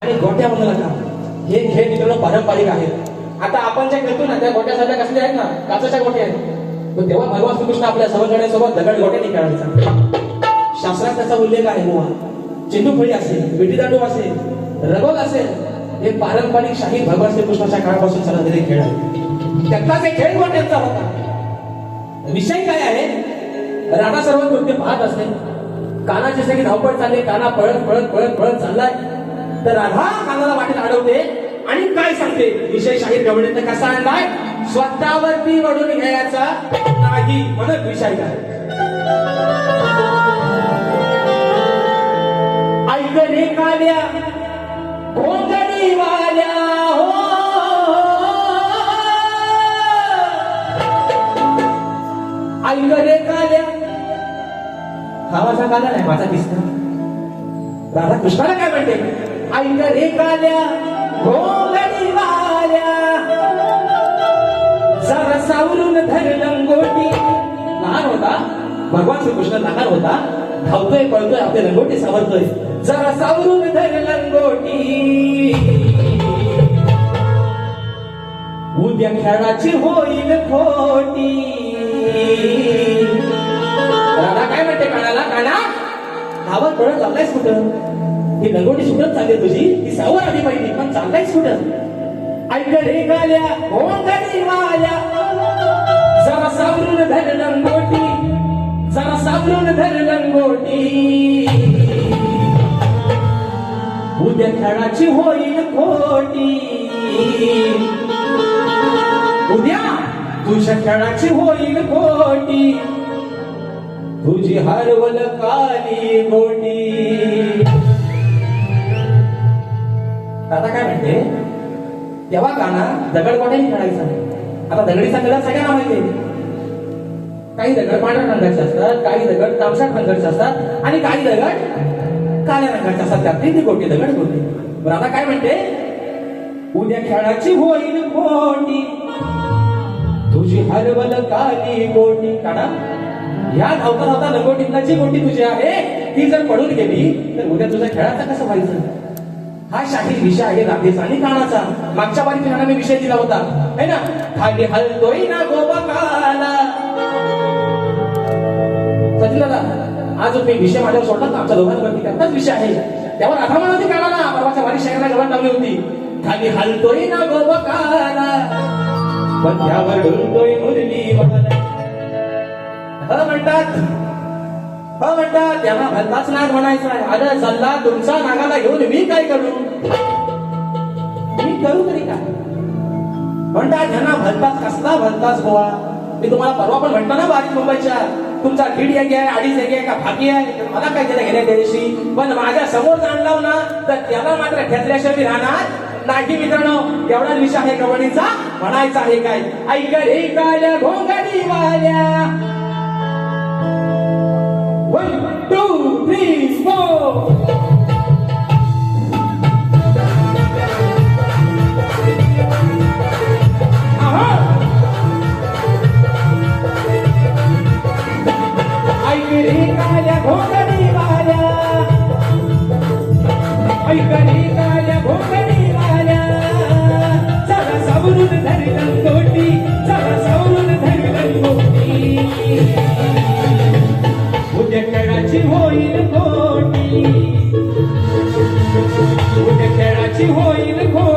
आणि गोट्या म्हणू नका. हे खेळ मित्रांनो पारंपरिक आहेत. आता आपण जे खेळतो ना त्या गोट्या सध्या कसल्या आहेत ना, काचेच्या गोट्या आहेत. पण तेव्हा भगवान श्रीकृष्ण आपल्या सवंगड्यांसोबत दगड गोट्याने खेळायचा. शास्त्रात त्याचा उल्लेख आहे. बुवा चेंडूफळी असेल, विटीदांडू असेल, रगोल असेल, हे पारंपरिक शाही भगवान श्रीकृष्णाच्या काळापासून चालत खेळ आहे. त्यातलाच एक खेळ गोट्यांचा होता. विषय काय आहे, राणा सर्व कृत्य पाहत असते. कानाची सगळी धावपळ चालली, काना पळत पळत पळत पळत चाललाय. तर राधा कानाला वाटेत अडवते आणि काय सांगते, विषय शाहीर गवळीत कसा आणलाय, स्वतःवरती वडून घ्यायचा नाही म्हणत विषय काय. ऐक रे काल्या कोंगडी वाल्या हो, ऐक रे काल्या. हा माझा काला नाही, माझा किस्सा. राधा कृष्णाला काय म्हणते, ऐक रे काल्या कोंगडी वाल्या, जरा सावरून धर लंगोटी. लहान होता भगवान श्रीकृष्ण, लहान होता, धावतोय पळतोय, आपले लंगोटी सावरतोय. जरा सावरून धर लंगोटी, उद्या खेळाची होईल खोटी. राधा काय म्हणते कानाला, काना धावत पळत चाललायस कुठं, ती लंगोटी सुटत चालली तुझी, ती सावर आली पाहिजे, पण चाललायस कुठं. ऐक रे गाल्या कोंगडी वाल्या, जरा सावरून धर लंगोटी, जरा सावरून धर लंगोटी, उद्या खेळाची होईल खोटी. उद्या तुझ्या खेळाची होईल खोटी, तुझी हरवल काली गोटी. आता काय म्हणते, तेव्हा काना दगड गोट्याने खेळायचा. आता दगडीचा कलर सगळ्यांना माहिती आहे. काही दगड पांढऱ्या रंगाचे असतात, काही दगड तांबशाट रंगाचे असतात आणि काही दगड काळ्या रंगाचे असतात. त्यातली ती गोटी दगड गोटी. बरं आता काय म्हणते, उद्या खेळाची होईल खोटी, तुझी हरवल काली गोटी. काढा या धावता धावता लंगोटीतला जी गोटी तुझी आहे ती जर पडून गेली तर उद्या तुझ्या खेळाचा कसं व्हायचं. हा शाहीर विषय आहे राधेचा आणि कानाचा. मागच्या बारी तुम्हाला मी विषय दिला होता है ना, खाली हलतोय ना गोबकाला. सचिन दादा आज मी विषय माझ्यावर सोडला तर आमच्या दोघांवरती त्याचाच विषय आहे. तेव्हा राधा म्हणाली कानाला, परवाच्या वारी शाहीराला गवत लावली होती, खाली हलतोय ना गोबकाला, पण त्यावर डुलतोय मुरली मला. म्हणतात त्यांना भलताच नाग म्हणायचा आहे. अरे सल्ला तुमचा नागाला घेऊन मी काय करू, मी करू तरी काय. म्हणतात त्यांना भलताच, कसला भलताच गोवा. मी तुम्हाला परवा पण म्हणतो ना बारीक मुंबईच्या, तुमचा दीड एक आहे, अडीच एक आहे का फाकी आहे, तर मला काय त्याला घेण्या त्यादिवशी. पण माझ्या समोर जाणलाव ना तर त्याला मात्र घेतल्याशिवाय मी राहणार नाही. मित्रांनो एवढाच विषय आहे गवळीचा. म्हणायचा आहे काय, ऐक रे काल्या घोंगडी वाल्या, 1 2 3 4. ऐक रे काल्या घोंगडी वाल्या, ऐक रे काल्या घोंगडी वाल्या, जरा सावरून धर लंगोटी, जरा सावरून धर लंगोटी, उद्या खेळाची होईल खोटी, उद्या खेळाची होईल खोटी.